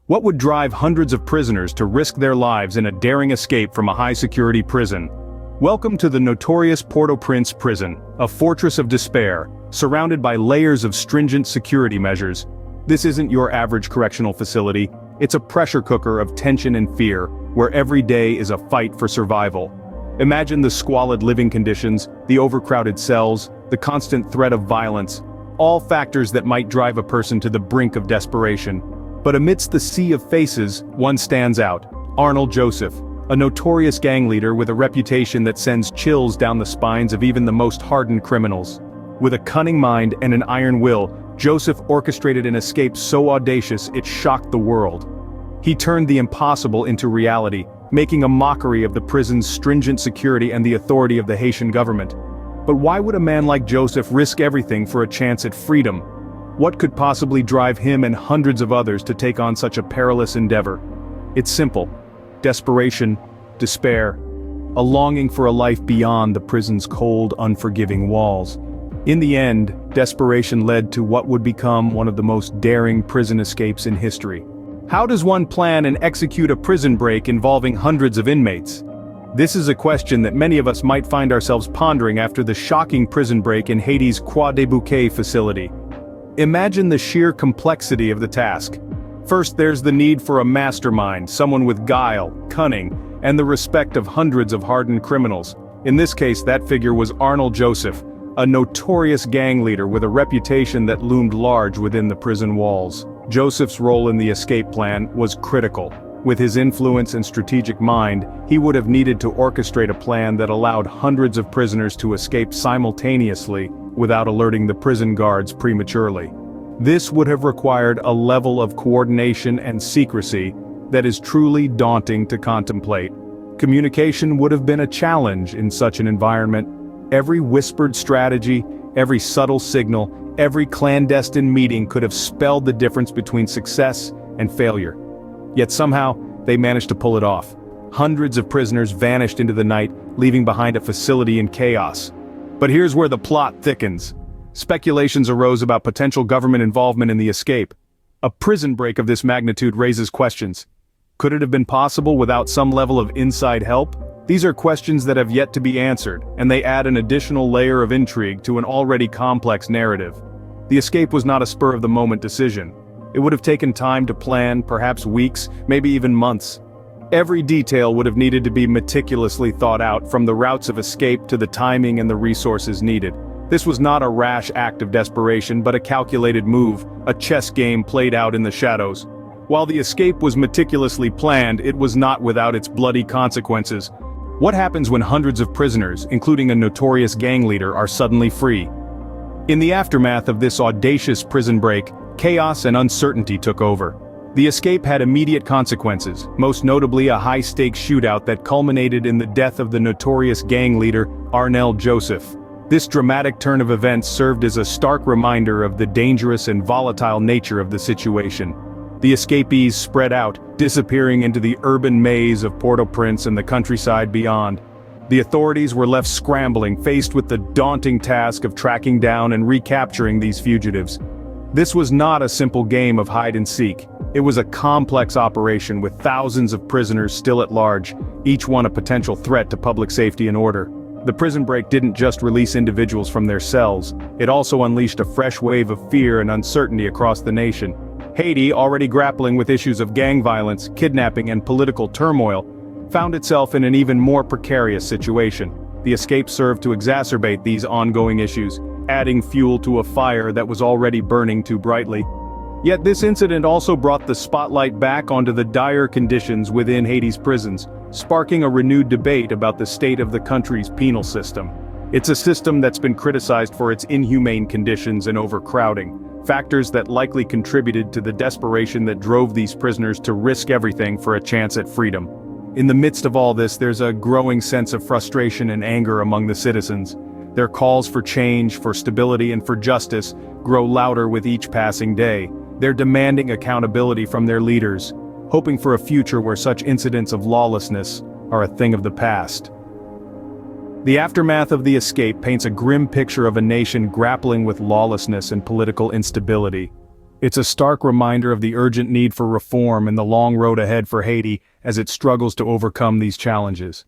What would drive hundreds of prisoners to risk their lives in a daring escape from a high-security prison? Welcome to the notorious Port-au-Prince prison, a fortress of despair, surrounded by layers of stringent security measures. This isn't your average correctional facility, it's a pressure cooker of tension and fear, where every day is a fight for survival. Imagine the squalid living conditions, the overcrowded cells, the constant threat of violence, all factors that might drive a person to the brink of desperation. But amidst the sea of faces, one stands out: Arnold Joseph, a notorious gang leader with a reputation that sends chills down the spines of even the most hardened criminals. With a cunning mind and an iron will, Joseph orchestrated an escape so audacious it shocked the world. He turned the impossible into reality, making a mockery of the prison's stringent security and the authority of the Haitian government. But why would a man like Joseph risk everything for a chance at freedom? What could possibly drive him and hundreds of others to take on such a perilous endeavor? It's simple: desperation, despair, a longing for a life beyond the prison's cold, unforgiving walls. In the end, desperation led to what would become one of the most daring prison escapes in history. How does one plan and execute a prison break involving hundreds of inmates? This is a question that many of us might find ourselves pondering after the shocking prison break in Haiti's Croix des Bouquets facility. Imagine the sheer complexity of the task. First, there's the need for a mastermind, someone with guile, cunning, and the respect of hundreds of hardened criminals. In this case, that figure was Arnold Joseph, a notorious gang leader with a reputation that loomed large within the prison walls. Joseph's role in the escape plan was critical. With his influence and strategic mind, he would have needed to orchestrate a plan that allowed hundreds of prisoners to escape simultaneously without alerting the prison guards prematurely. This would have required a level of coordination and secrecy that is truly daunting to contemplate. Communication would have been a challenge in such an environment. Every whispered strategy, every subtle signal, every clandestine meeting could have spelled the difference between success and failure. Yet somehow, they managed to pull it off. Hundreds of prisoners vanished into the night, leaving behind a facility in chaos. But here's where the plot thickens. Speculations arose about potential government involvement in the escape. A prison break of this magnitude raises questions. Could it have been possible without some level of inside help? These are questions that have yet to be answered, and they add an additional layer of intrigue to an already complex narrative. The escape was not a spur-of-the-moment decision. It would have taken time to plan, perhaps weeks, maybe even months. Every detail would have needed to be meticulously thought out, from the routes of escape to the timing and the resources needed. This was not a rash act of desperation, but a calculated move, a chess game played out in the shadows. While the escape was meticulously planned, it was not without its bloody consequences. What happens when hundreds of prisoners, including a notorious gang leader, are suddenly free? In the aftermath of this audacious prison break, chaos and uncertainty took over. The escape had immediate consequences, most notably a high-stakes shootout that culminated in the death of the notorious gang leader, Arnold Joseph. This dramatic turn of events served as a stark reminder of the dangerous and volatile nature of the situation. The escapees spread out, disappearing into the urban maze of Port-au-Prince and the countryside beyond. The authorities were left scrambling, faced with the daunting task of tracking down and recapturing these fugitives. This was not a simple game of hide-and-seek. It was a complex operation with thousands of prisoners still at large, each one a potential threat to public safety and order. The prison break didn't just release individuals from their cells, it also unleashed a fresh wave of fear and uncertainty across the nation. Haiti, already grappling with issues of gang violence, kidnapping, and political turmoil, found itself in an even more precarious situation. The escape served to exacerbate these ongoing issues, adding fuel to a fire that was already burning too brightly. Yet this incident also brought the spotlight back onto the dire conditions within Haiti's prisons, sparking a renewed debate about the state of the country's penal system. It's a system that's been criticized for its inhumane conditions and overcrowding, factors that likely contributed to the desperation that drove these prisoners to risk everything for a chance at freedom. In the midst of all this, there's a growing sense of frustration and anger among the citizens. Their calls for change, for stability, and for justice grow louder with each passing day. They're demanding accountability from their leaders, hoping for a future where such incidents of lawlessness are a thing of the past. The aftermath of the escape paints a grim picture of a nation grappling with lawlessness and political instability. It's a stark reminder of the urgent need for reform and the long road ahead for Haiti as it struggles to overcome these challenges.